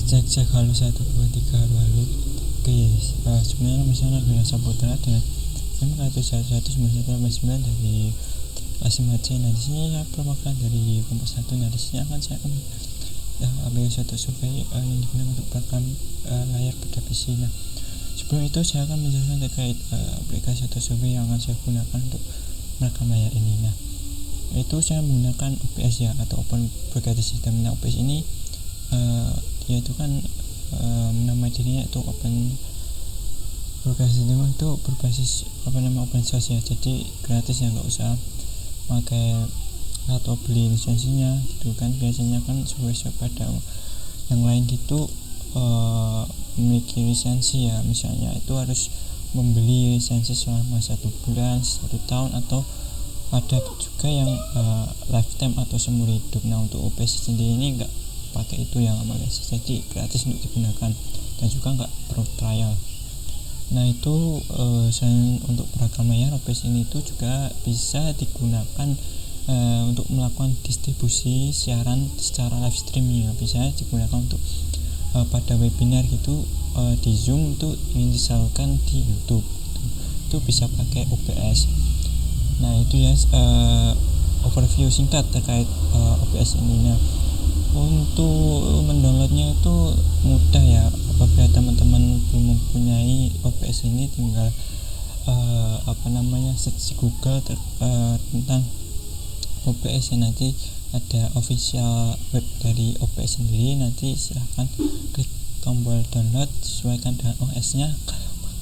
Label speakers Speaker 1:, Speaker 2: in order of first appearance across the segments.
Speaker 1: cek halo 1 2 3 halo. Oke, sebenarnya misalnya dengan Saputra dengan MK11199 dari ASIMAC. Nah di sini saya perwakilan dari Kompas 1. Nah di sini akan saya ambil satu survei yang digunakan untuk perekam layar pada PC. Nah sebelum itu saya akan menjelaskan terkait aplikasi atau survei yang akan saya gunakan untuk merekam layar ini. Nah itu saya menggunakan OBS ya, atau Open Broadcasting System. Nah OBS ini yaitu kan nama dirinya itu Open Broadcasting System, itu berbasis open source ya, jadi gratis ya, nggak usah pakai atau beli lisensinya gitu kan. Biasanya kan sesuai pada yang lain gitu memiliki lisensi ya, misalnya itu harus membeli lisensi selama 1 bulan, 1 tahun, atau ada juga yang lifetime atau seumur hidup. Nah untuk OBS sendiri ini nggak pakai itu yang guys, jadi gratis untuk digunakan dan juga nggak perlu trial. Nah itu selain untuk perekam layar, OBS ini itu juga bisa digunakan untuk melakukan distribusi siaran secara live streaming ya. Bisa digunakan untuk pada webinar gitu di Zoom itu ingin disalurkan di YouTube itu bisa pakai OBS. Nah itu ya overview singkat terkait OBS ini. Nah untuk mendownloadnya itu mudah ya, apabila teman-teman belum mempunyai OBS ini tinggal search Google tentang OBS ya. Nanti ada official web dari OBS sendiri, nanti silahkan klik tombol download, sesuaikan dengan OS nya.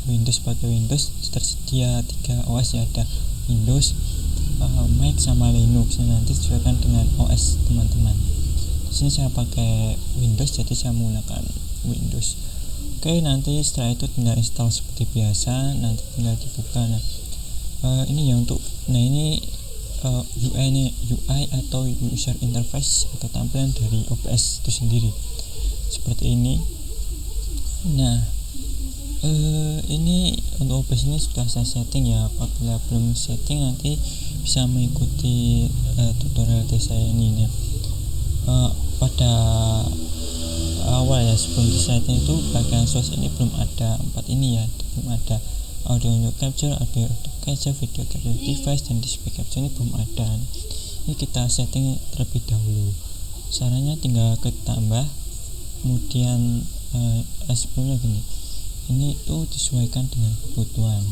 Speaker 1: Windows pakai Windows, tersedia 3 OS ya, ada Windows, Mac sama Linux. Nanti sesuaikan dengan OS teman-teman. Di sini saya pakai Windows, jadi saya menggunakan Windows. Oke, nanti setelah itu tinggal install seperti biasa, nanti tinggal dibuka. Nah ini ya untuk ini UI atau user interface atau tampilan dari OBS itu sendiri seperti ini. Nah ini untuk OBS ini sudah saya setting ya, apabila belum setting nanti bisa mengikuti tutorial saya ini. Nah pada awal ya, sebelum di setting itu bagian source ini belum ada 4 ini ya, belum ada audio untuk capture, audio untuk capture, video capture device, dan display capture ini belum ada. Ini kita setting terlebih dahulu. Caranya tinggal klik tambah, kemudian sebelumnya gini, ini tuh disesuaikan dengan kebutuhan.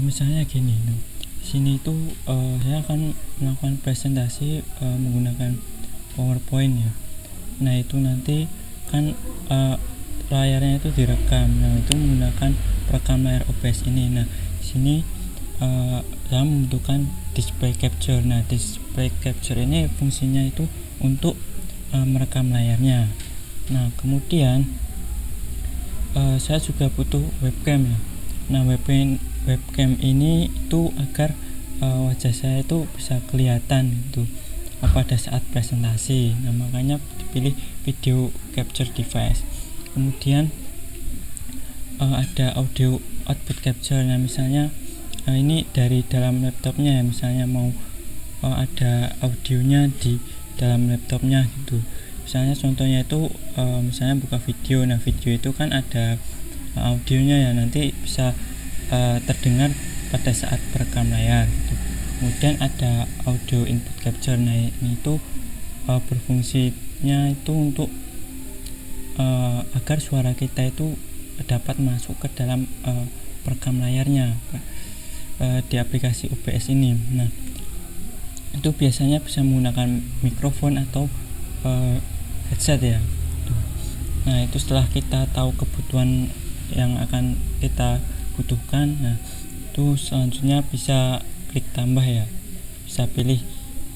Speaker 1: Misalnya gini, sini itu saya akan melakukan presentasi menggunakan PowerPoint ya. Nah itu nanti kan layarnya itu direkam. Nah itu menggunakan perekam layar OBS ini. Nah di sini saya membutuhkan display capture. Nah display capture ini fungsinya itu untuk merekam layarnya. Nah kemudian saya juga butuh webcam ya. Nah webcam ini itu agar wajah saya itu bisa kelihatan gitu pada saat presentasi. Nah makanya dipilih video capture device. Kemudian ada audio output capture. Nah misalnya ini dari dalam laptopnya ya, misalnya mau ada audionya di dalam laptopnya gitu. Misalnya contohnya itu misalnya buka video. Nah video itu kan ada audionya ya, nanti bisa terdengar pada saat perekam layar gitu. Kemudian ada audio input capture. Nah ini itu berfungsinya itu untuk agar suara kita itu dapat masuk ke dalam perekam layarnya di aplikasi OBS ini. Nah itu biasanya bisa menggunakan mikrofon atau headset ya. Nah itu setelah kita tahu kebutuhan yang akan kita butuhkan, nah itu selanjutnya bisa klik tambah ya, bisa pilih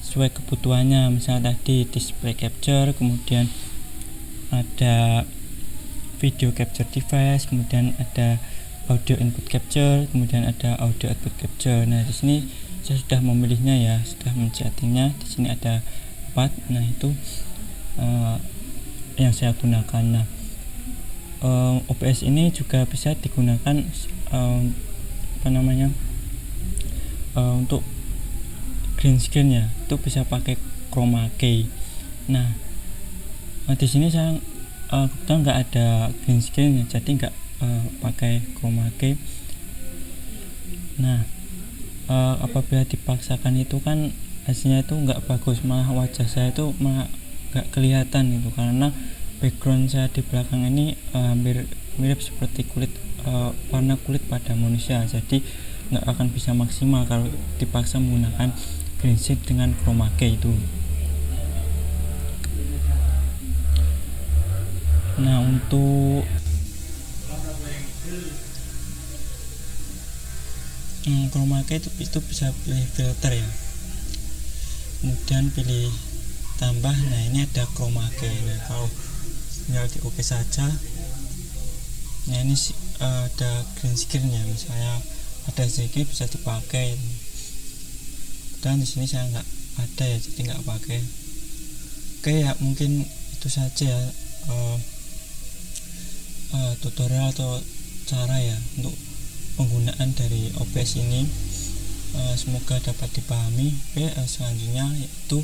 Speaker 1: sesuai kebutuhannya. Misalnya tadi display capture, kemudian ada video capture device, kemudian ada audio input capture, kemudian ada audio output capture. Nah di sini saya sudah memilihnya ya, sudah men-settingnya. Di sini ada 4. Nah itu yang saya gunakan. Nah OBS ini juga bisa digunakan untuk green screen ya, itu bisa pakai chroma key. Nah Di sini saya kebetulan nggak ada green screen, jadi nggak pakai chroma key. Nah, apabila dipaksakan itu kan hasilnya itu nggak bagus, malah wajah saya itu malah nggak kelihatan gitu, karena background saya di belakang ini hampir mirip seperti warna kulit pada manusia, jadi nggak akan bisa maksimal kalau dipaksa menggunakan green screen dengan chroma key itu. Nah, untuk chroma key itu bisa pilih filter ya, kemudian pilih tambah. Nah, ini ada chroma key. Nah, kalau tinggal di oke saja. Nah, ini ada green screen ya, misalnya ada sedikit bisa dipakai, dan di sini saya nggak ada ya, jadi nggak pakai. Oke ya, mungkin itu saja ya tutorial atau cara ya untuk penggunaan dari OBS ini. Semoga dapat dipahami. Selanjutnya yaitu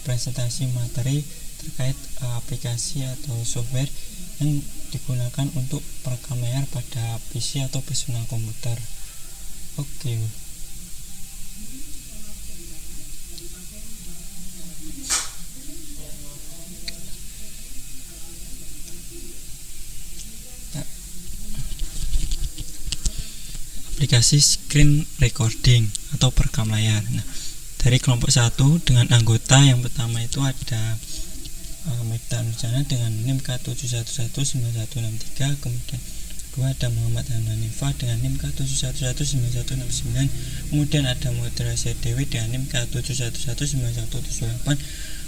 Speaker 1: presentasi materi terkait aplikasi atau software yang digunakan untuk perekam layar pada PC atau personal komputer. Oke. Aplikasi screen recording atau perekam layar. Nah, dari kelompok 1 dengan anggota yang pertama itu ada Miftah Nurjana dengan NIM K7119163, kemudian kedua ada Muhammad Hanifah dengan NIM K7119169, kemudian ada Mudrasya Dewi dengan NIM K7119178,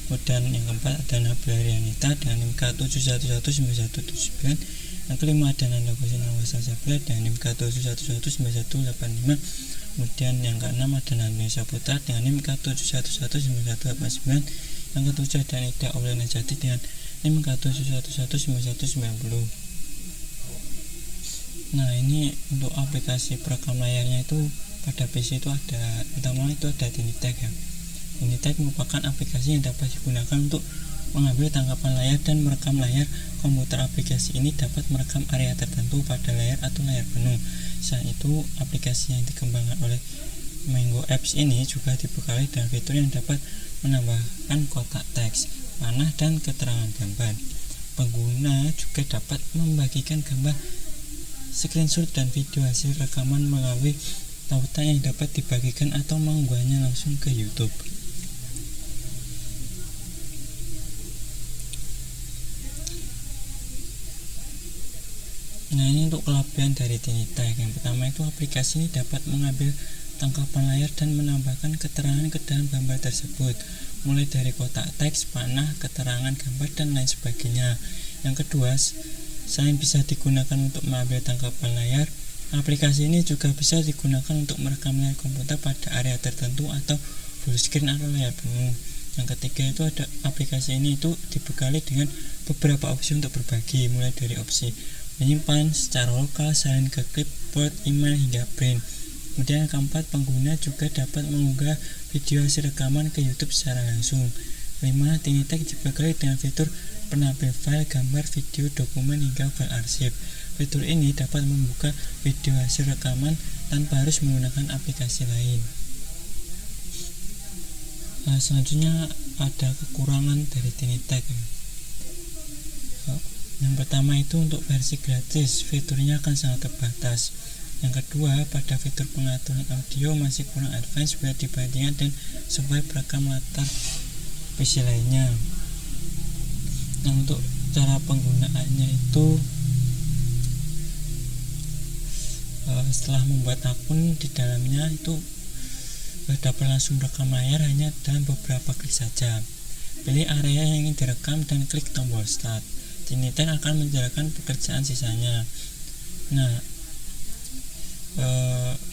Speaker 1: kemudian yang keempat ada Nabila Rianita dengan NIM K7119179, yang kelima ada Nanda Kusina Wasasabila dengan NIM K7119185, kemudian yang keenam ada Nanda Saputra dengan NIM K7119189, yang ketujuh ada Nida Aulana Jati dengan NIM K7119190. Nah, ini untuk aplikasi perekam layarnya itu pada PC itu ada, pertama itu ada Tinitech ya. Tinitech merupakan aplikasi yang dapat digunakan untuk mengambil tangkapan layar dan merekam layar komputer. Aplikasi ini dapat merekam area tertentu pada layar atau layar penuh. Selain itu, aplikasi yang dikembangkan oleh Mango Apps ini juga dibekali dengan fitur yang dapat menambahkan kotak teks, panah, dan keterangan gambar. Pengguna juga dapat membagikan gambar, screenshot, dan video hasil rekaman melalui tautan yang dapat dibagikan atau mengunggahnya langsung ke YouTube. Nah, ini untuk kelebihan dari Tinitech. Yang pertama itu aplikasi ini dapat mengambil tangkapan layar dan menambahkan keterangan ke dalam gambar tersebut, mulai dari kotak teks, panah, keterangan gambar, dan lain sebagainya. Yang kedua, selain bisa digunakan untuk mengambil tangkapan layar, aplikasi ini juga bisa digunakan untuk merekam layar komputer pada area tertentu atau full screen atau layar penuh. Yang ketiga itu ada aplikasi ini itu dibekali dengan beberapa opsi untuk berbagi, mulai dari opsi menyimpan secara lokal, salin ke clipboard, email, hingga print. Kemudian yang keempat, pengguna juga dapat mengunggah video hasil rekaman ke YouTube secara langsung. 5. Tinitech dibekali dengan fitur penampil file, gambar, video, dokumen, hingga file arsip. Fitur ini dapat membuka video hasil rekaman tanpa harus menggunakan aplikasi lain. Selanjutnya ada kekurangan dari Tinitech. Yang pertama itu untuk versi gratis, fiturnya akan sangat terbatas. Yang kedua, pada fitur pengaturan audio masih kurang advance bila dibandingkan dan sesuai perekam latar PC lainnya. Nah, untuk cara penggunaannya itu setelah membuat akun di dalamnya itu dapat langsung rekam layar hanya dalam beberapa klik saja. Pilih area yang ingin direkam dan klik tombol start. Tinitech akan menjalankan pekerjaan sisanya. Nah,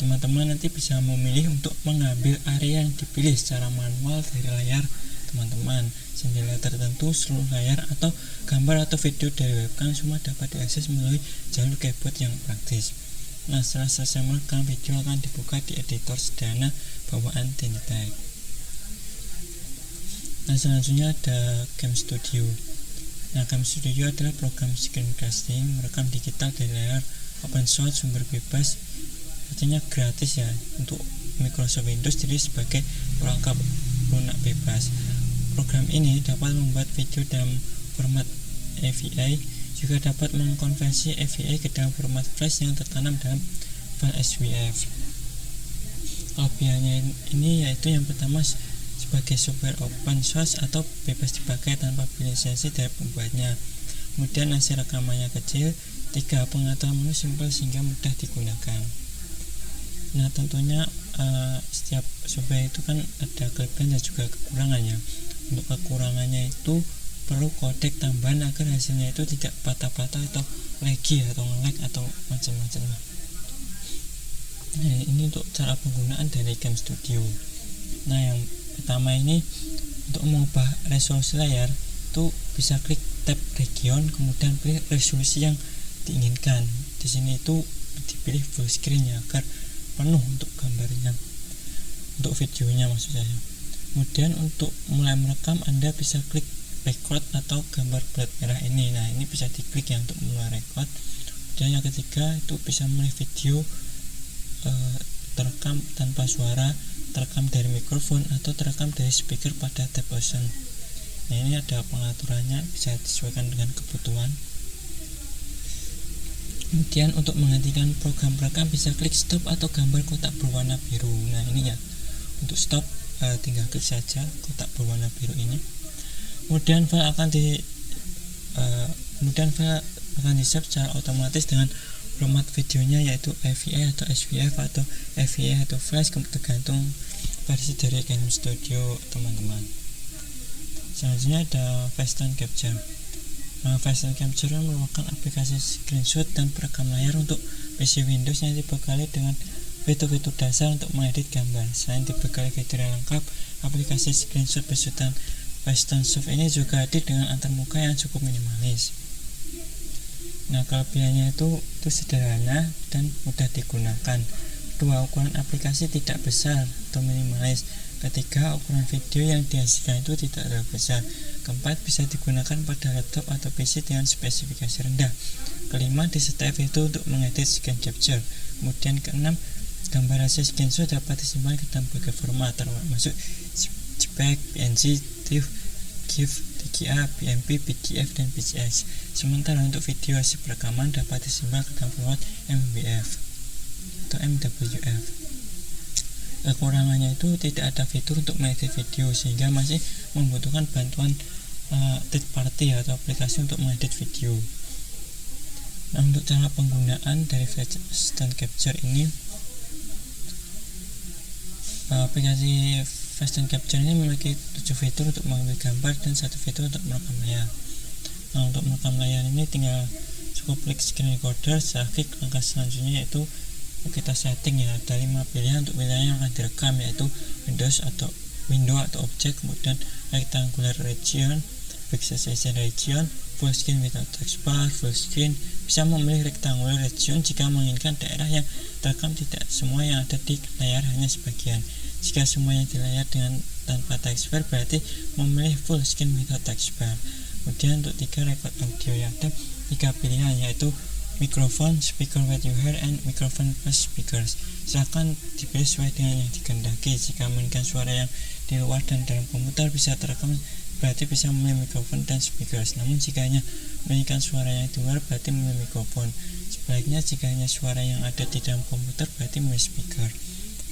Speaker 1: teman-teman nanti bisa memilih untuk mengambil area yang dipilih secara manual dari layar teman-teman, jendela tertentu, seluruh layar, atau gambar atau video dari webcam semua dapat diakses melalui jalur keyboard yang praktis. Nah, setelah selesai merekam, video akan dibuka di editor sederhana bawaan Tinitech. Nah, selanjutnya ada Game Studio. Nah, Cam Studio adalah program screencasting merekam digital dari layar open source, sumber bebas, artinya gratis ya, untuk Microsoft Windows, jadi sebagai perangkat lunak bebas. Program ini dapat membuat video dalam format AVI, juga dapat mengkonversi AVI ke dalam format flash yang tertanam dalam file SVF. Kelebihannya ini yaitu yang pertama, sebagai software open source atau bebas dipakai tanpa lisensi dari pembuatnya. Kemudian hasil rekamannya kecil. 3. Pengaturan menu simpel sehingga mudah digunakan. Nah, tentunya setiap software itu kan ada kelebihan dan juga kekurangannya. Untuk kekurangannya itu perlu kodek tambahan agar hasilnya itu tidak patah-patah atau laggy atau nge-lag atau macam-macam. Nah, ini untuk cara penggunaan dari Cam Studio. Nah, yang pertama ini untuk mengubah resolusi layar itu bisa klik tab region, kemudian pilih resolusi yang diinginkan. Di sini itu dipilih full screen ya, agar penuh untuk gambarnya, untuk videonya maksud saya. Kemudian untuk mulai merekam Anda bisa klik record atau gambar bulat merah ini. Nah, ini bisa diklik ya untuk mulai record. Kemudian yang ketiga itu bisa memilih video terekam tanpa suara, terekam dari mikrofon, atau terekam dari speaker pada tab option. Nah, ini ada pengaturannya, bisa disesuaikan dengan kebutuhan. Kemudian untuk menghentikan program perekam bisa klik stop atau gambar kotak berwarna biru. Nah, ini ya, untuk stop tinggal klik saja kotak berwarna biru ini. Kemudian file akan di-save secara otomatis dengan format videonya, yaitu AVI atau SVF atau AVI atau Flash, tergantung versi dari Cam Studio teman-teman. Selanjutnya ada Fast Time Capture. Fast Time Capture merupakan aplikasi screenshot dan perekam layar untuk PC Windows yang dibekali dengan fitur-fitur dasar untuk mengedit gambar. Selain dibekali fitur yang lengkap, aplikasi screenshot besutan Fast Time Soft ini juga hadir dengan antarmuka yang cukup minimalis. Nah, kelebihannya itu sederhana dan mudah digunakan. 2. Ukuran aplikasi tidak besar atau minimalis. 3. Ukuran video yang dihasilkan itu tidak terlalu besar. 4. Bisa digunakan pada laptop atau PC dengan spesifikasi rendah. 5. Disertai fitur untuk mengedit screen capture. Kemudian 6. Gambar hasil screenshot dapat disimpan ke dalam berbagai format, termasuk JPEG, PNG, TIFF, GIF, DGA, BMP, PDF, dan PCS. Sementara untuk video hasil perekaman dapat disimpan ke dalam format MWF atau MWF. Kekurangannya itu tidak ada fitur untuk mengedit video, sehingga masih membutuhkan bantuan third party atau aplikasi untuk mengedit video. Nah, untuk cara penggunaan dari Fast Time Capture ini, aplikasi Fast Time Capture ini memiliki 7 fitur untuk mengambil gambar dan 1 fitur untuk merekam layar. Nah, untuk merekam layar ini tinggal cukup klik screen recorder, setelah klik langkah selanjutnya yaitu kita setting ya. Ada 5 pilihan untuk wilayah yang akan direkam, yaitu window atau objek, kemudian rectangular region, pixelation region, full screen without text bar, full screen. Bisa memilih rectangular region jika menginginkan daerah yang terekam tidak semua yang ada di layar, hanya sebagian. Jika semuanya di layar dengan tanpa text bar, berarti memilih full screen without text bar. Kemudian untuk 3 record audio, ya ada 3 pilihan, yaitu microphone, speaker with your hair, and microphone plus speakers. Silakan dipilih sesuai dengan yang dikehendaki. Jika menginginkan suara yang di luar dan dalam komputer bisa terekam, berarti bisa memilih mikrofon dan speakers. Namun jika hanya menginginkan suara yang di luar, berarti memilih mikrofon. Sebaliknya, jika hanya suara yang ada di dalam komputer, berarti memilih speaker.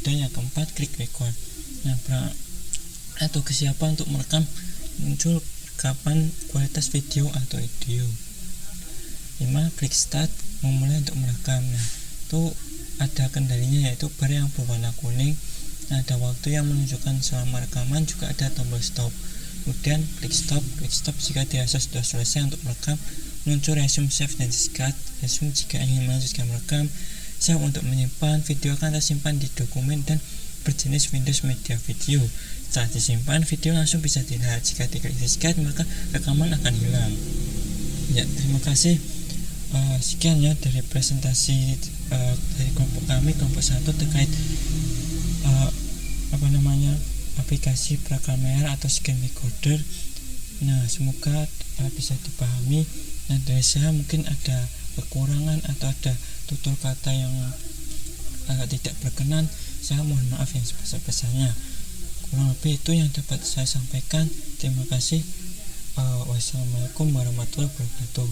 Speaker 1: Dan yang keempat, klik record. Nah, atau kesiapan untuk merekam muncul kapan kualitas video atau audio. 5. Klik start, memulai untuk merekam. Nah, itu ada kendalinya, yaitu bar yang berwarna kuning. Nah, ada waktu yang menunjukkan selama rekaman, juga ada tombol stop. Kemudian klik stop jika dirasa sudah selesai untuk merekam. Muncul resume, save, dan discard. Resume jika ingin melanjutkan merekam. Save untuk menyimpan. Video akan tersimpan di dokumen dan berjenis Windows Media Video. Saat disimpan, video langsung bisa dilihat. Jika diklik discard, maka rekaman akan hilang. Ya, terima kasih. Sekian ya dari presentasi dari kelompok kami, kelompok 1, terkait aplikasi perekam layar atau screen recorder. Nah, semoga bisa dipahami. Nah, dari saya mungkin ada kekurangan atau ada tutur kata yang tidak berkenan. Saya mohon maaf yang sebesar-besarnya. Kurang lebih itu yang dapat saya sampaikan. Terima kasih. Wassalamualaikum warahmatullahi wabarakatuh.